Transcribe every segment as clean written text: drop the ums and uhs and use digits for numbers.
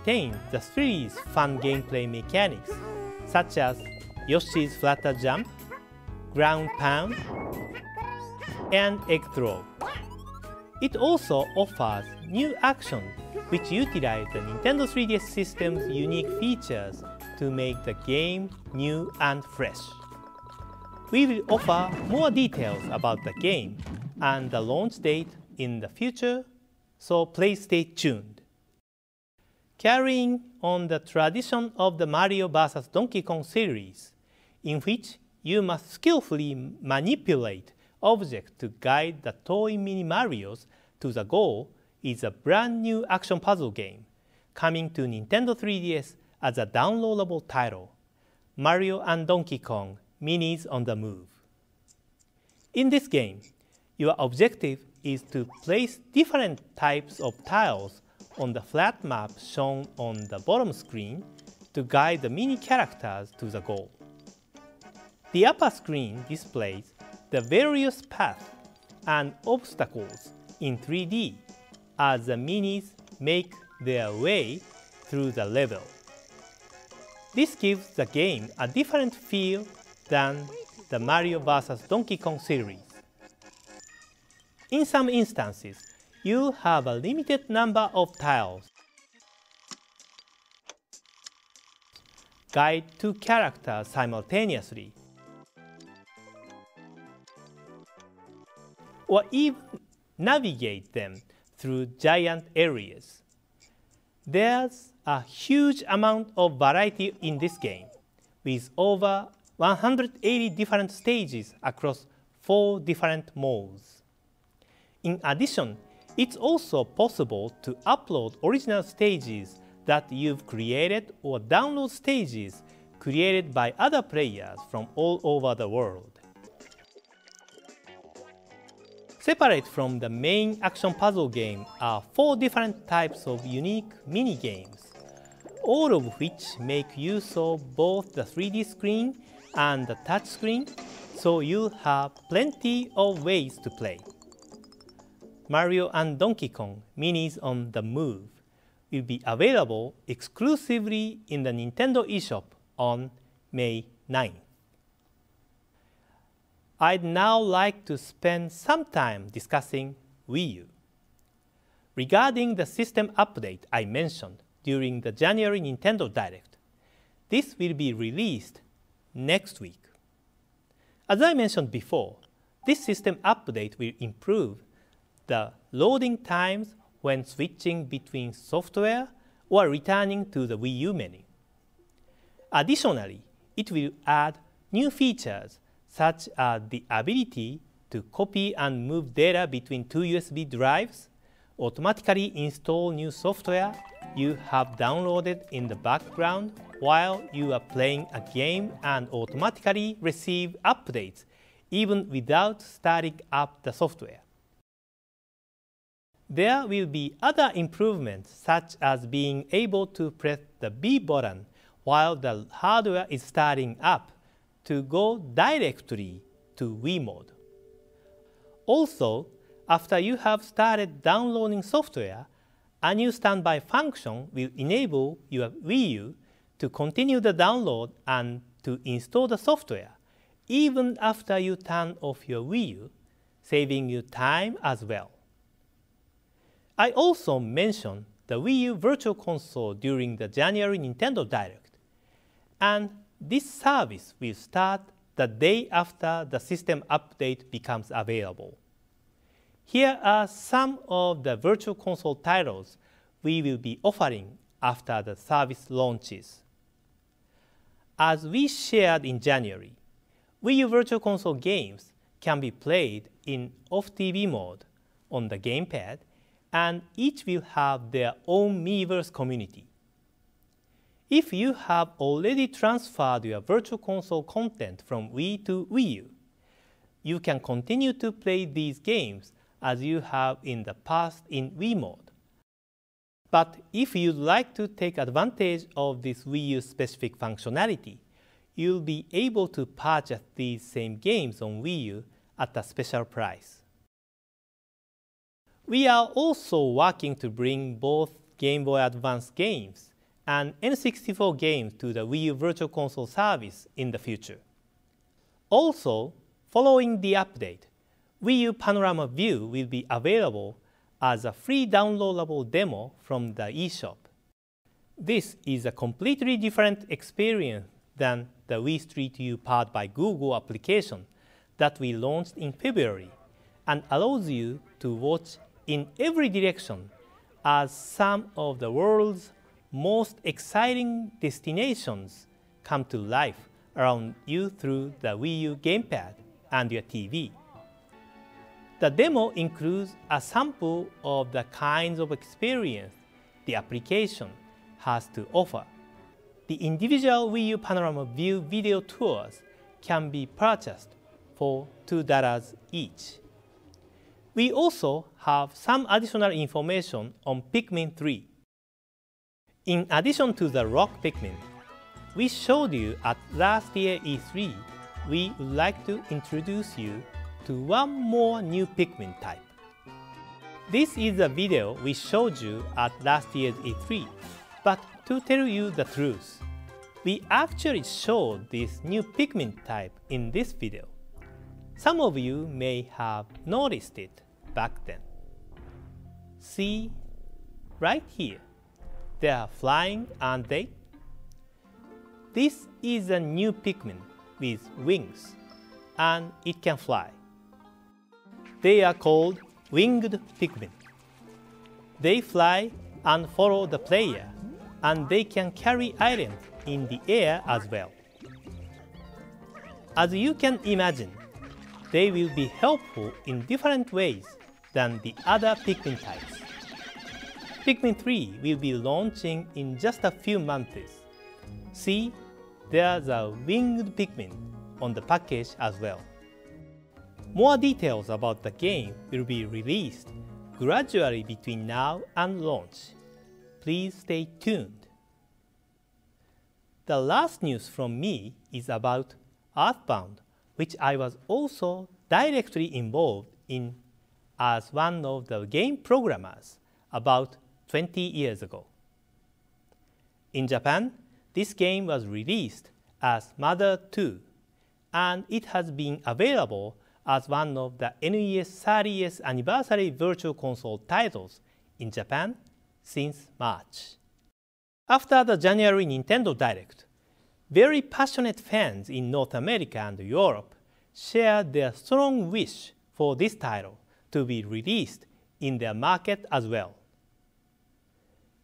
contains the three's fun gameplay mechanics, such as Yoshi's Flutter Jump, Ground Pound, and Egg Throw. It also offers new actions which utilize the Nintendo 3DS system's unique features to make the game new and fresh. We will offer more details about the game and the launch date in the future, so please stay tuned. Carrying on the tradition of the Mario vs. Donkey Kong series, in which you must skillfully manipulate objects to guide the toy Mini Marios to the goal, is a brand new action puzzle game coming to Nintendo 3DS as a downloadable title, Mario & Donkey Kong Minis on the Move. In this game, your objective is to place different types of tiles on the flat map shown on the bottom screen to guide the mini characters to the goal. The upper screen displays the various paths and obstacles in 3D as the minis make their way through the level. This gives the game a different feel than the Mario vs. Donkey Kong series. In some instances, you have a limited number of tiles. Guide two characters simultaneously, or even navigate them through giant areas. There's a huge amount of variety in this game, with over 180 different stages across 4 different modes. In addition, it's also possible to upload original stages that you've created or download stages created by other players from all over the world. Separate from the main action puzzle game are 4 different types of unique mini-games, all of which make use of both the 3D screen and the touch screen, so you'll have plenty of ways to play. Mario & Donkey Kong Minis on the Move will be available exclusively in the Nintendo eShop on May 9th. I'd now like to spend some time discussing Wii U. Regarding the system update I mentioned during the January Nintendo Direct, this will be released next week. As I mentioned before, this system update will improve the loading times when switching between software or returning to the Wii U menu. Additionally, it will add new features such as the ability to copy and move data between 2 USB drives, automatically install new software you have downloaded in the background while you are playing a game, and automatically receive updates even without starting up the software. There will be other improvements such as being able to press the B button while the hardware is starting up to go directly to Wii mode. Also, after you have started downloading software, a new standby function will enable your Wii U to continue the download and to install the software even after you turn off your Wii U, saving you time as well. I also mentioned the Wii U Virtual Console during the January Nintendo Direct, and this service will start the day after the system update becomes available. Here are some of the Virtual Console titles we will be offering after the service launches. As we shared in January, Wii U Virtual Console games can be played in off-TV mode on the gamepad, and each will have their own Miiverse community. If you have already transferred your Virtual Console content from Wii to Wii U, you can continue to play these games as you have in the past in Wii mode. But if you'd like to take advantage of this Wii U specific functionality, you'll be able to purchase these same games on Wii U at a special price. We are also working to bring both Game Boy Advance games and N64 games to the Wii U Virtual Console service in the future. Also, following the update, Wii U Panorama View will be available as a free downloadable demo from the eShop. This is a completely different experience than the Wii Street U powered by Google application that we launched in February and allows you to watch in every direction as some of the world's most exciting destinations come to life around you through the Wii U gamepad and your TV. The demo includes a sample of the kinds of experience the application has to offer. The individual Wii U Panorama View video tours can be purchased for $2 each. We also have some additional information on Pikmin 3. In addition to the Rock Pikmin we showed you at last year's E3, we would like to introduce you to one more new Pikmin type. This is a video we showed you at last year's E3, but to tell you the truth, we actually showed this new Pikmin type in this video. Some of you may have noticed it back then. See, right here, they are flying, aren't they? This is a new Pikmin with wings, and it can fly. They are called winged Pikmin. They fly and follow the player, and they can carry items in the air as well. As you can imagine, they will be helpful in different ways than the other Pikmin types. Pikmin 3 will be launching in just a few months. See, there's a winged Pikmin on the package as well. More details about the game will be released gradually between now and launch. Please stay tuned. The last news from me is about Earthbound, which I was also directly involved in as one of the game programmers about 20 years ago. In Japan, this game was released as Mother 2, and it has been available as one of the NES 30th anniversary Virtual Console titles in Japan since March. After the January Nintendo Direct, very passionate fans in North America and Europe shared their strong wish for this title to be released in their market as well.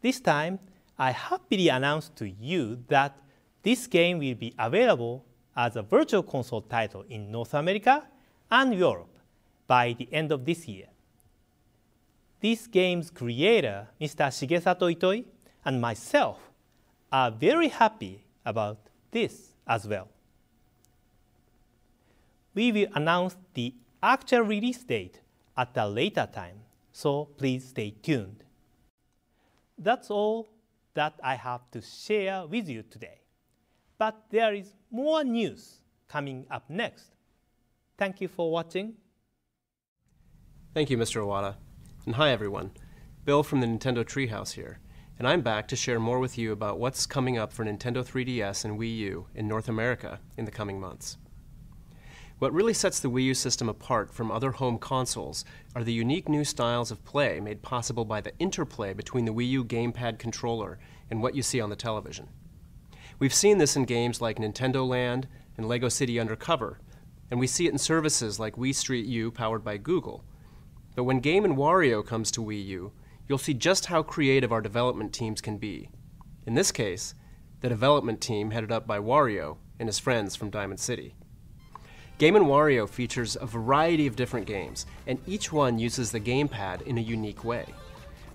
This time, I happily announce to you that this game will be available as a Virtual Console title in North America and Europe by the end of this year. This game's creator, Mr. Shigesato Itoi, and myself are very happy about this as well. We will announce the actual release date at a later time, so please stay tuned. That's all that I have to share with you today. But there is more news coming up next. Thank you for watching. Thank you, Mr. Iwata. And hi, everyone. Bill from the Nintendo Treehouse here. And I'm back to share more with you about what's coming up for Nintendo 3DS and Wii U in North America in the coming months. What really sets the Wii U system apart from other home consoles are the unique new styles of play made possible by the interplay between the Wii U gamepad controller and what you see on the television. We've seen this in games like Nintendo Land and Lego City Undercover, and we see it in services like Wii Street U powered by Google. But when Game & Wario comes to Wii U, you'll see just how creative our development teams can be. In this case, the development team headed up by Wario and his friends from Diamond City. Game & Wario features a variety of different games, and each one uses the gamepad in a unique way.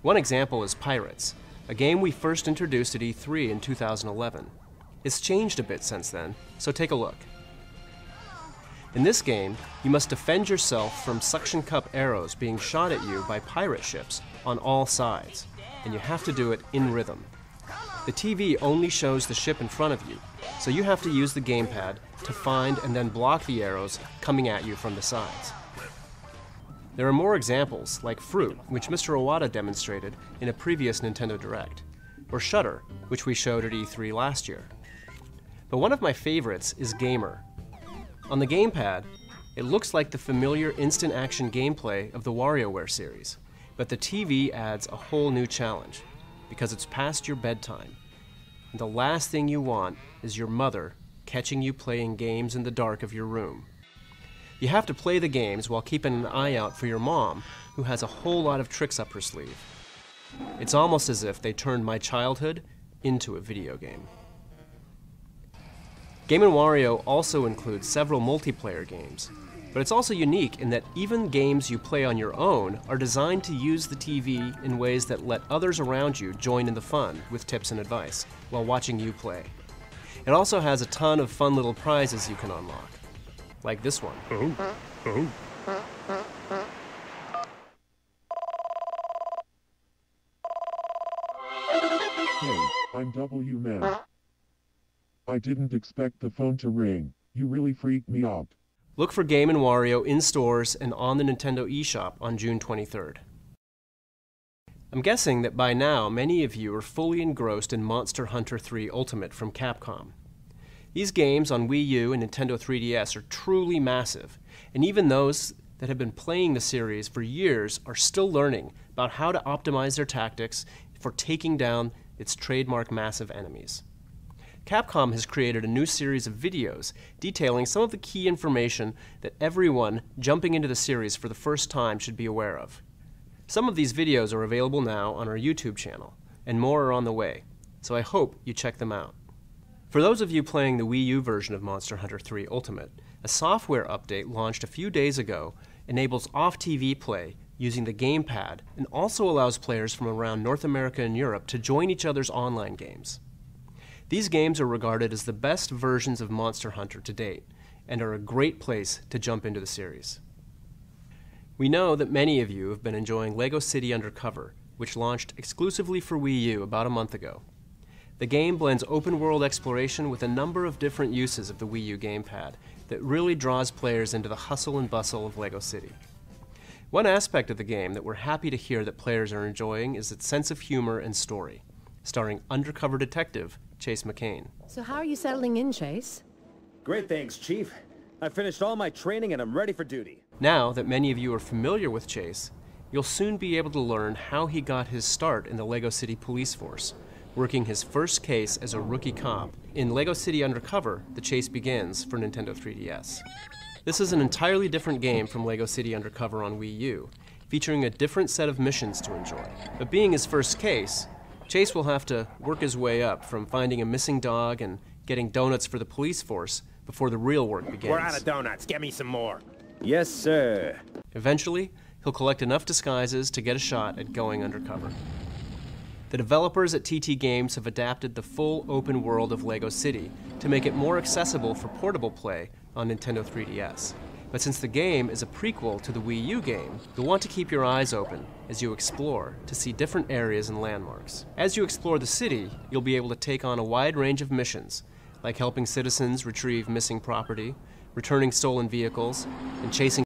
One example is Pirates, a game we first introduced at E3 in 2011. It's changed a bit since then, so take a look. In this game, you must defend yourself from suction cup arrows being shot at you by pirate ships on all sides, and you have to do it in rhythm. The TV only shows the ship in front of you, so you have to use the gamepad to find and then block the arrows coming at you from the sides. There are more examples, like Fruit, which Mr. Iwata demonstrated in a previous Nintendo Direct. or Shudder, which we showed at E3 last year. But one of my favorites is Gamer. On the gamepad, it looks like the familiar instant action gameplay of the WarioWare series, but the TV adds a whole new challenge, because it's past your bedtime. And the last thing you want is your mother catching you playing games in the dark of your room. You have to play the games while keeping an eye out for your mom, who has a whole lot of tricks up her sleeve. It's almost as if they turned my childhood into a video game. Game & Wario also includes several multiplayer games, but it's also unique in that even games you play on your own are designed to use the TV in ways that let others around you join in the fun with tips and advice while watching you play. It also has a ton of fun little prizes you can unlock, like this one. Hey, I'm W-Man. I didn't expect the phone to ring. You really freaked me out. Look for Game & Wario in stores and on the Nintendo eShop on June 23rd. I'm guessing that by now many of you are fully engrossed in Monster Hunter 3 Ultimate from Capcom. These games on Wii U and Nintendo 3DS are truly massive, and even those that have been playing the series for years are still learning about how to optimize their tactics for taking down its trademark massive enemies. Capcom has created a new series of videos detailing some of the key information that everyone jumping into the series for the first time should be aware of. Some of these videos are available now on our YouTube channel, and more are on the way, so I hope you check them out. For those of you playing the Wii U version of Monster Hunter 3 Ultimate, a software update launched a few days ago enables off-TV play using the gamepad and also allows players from around North America and Europe to join each other's online games. These games are regarded as the best versions of Monster Hunter to date, and are a great place to jump into the series. We know that many of you have been enjoying LEGO City Undercover, which launched exclusively for Wii U about a month ago. The game blends open-world exploration with a number of different uses of the Wii U gamepad that really draws players into the hustle and bustle of LEGO City. One aspect of the game that we're happy to hear that players are enjoying is its sense of humor and story, starring undercover detective Chase McCain. So how are you settling in, Chase? Great, thanks, Chief. I finished all my training and I'm ready for duty. Now that many of you are familiar with Chase, you'll soon be able to learn how he got his start in the LEGO City Police Force, working his first case as a rookie cop in LEGO City Undercover: The Chase Begins for Nintendo 3DS. This is an entirely different game from LEGO City Undercover on Wii U, featuring a different set of missions to enjoy. But being his first case, Chase will have to work his way up from finding a missing dog and getting donuts for the police force before the real work begins. We're out of donuts. Get me some more. Yes, sir. Eventually, he'll collect enough disguises to get a shot at going undercover. The developers at TT Games have adapted the full open world of LEGO City to make it more accessible for portable play on Nintendo 3DS. But since the game is a prequel to the Wii U game, you'll want to keep your eyes open as you explore to see different areas and landmarks. As you explore the city, you'll be able to take on a wide range of missions, like helping citizens retrieve missing property, returning stolen vehicles, and chasing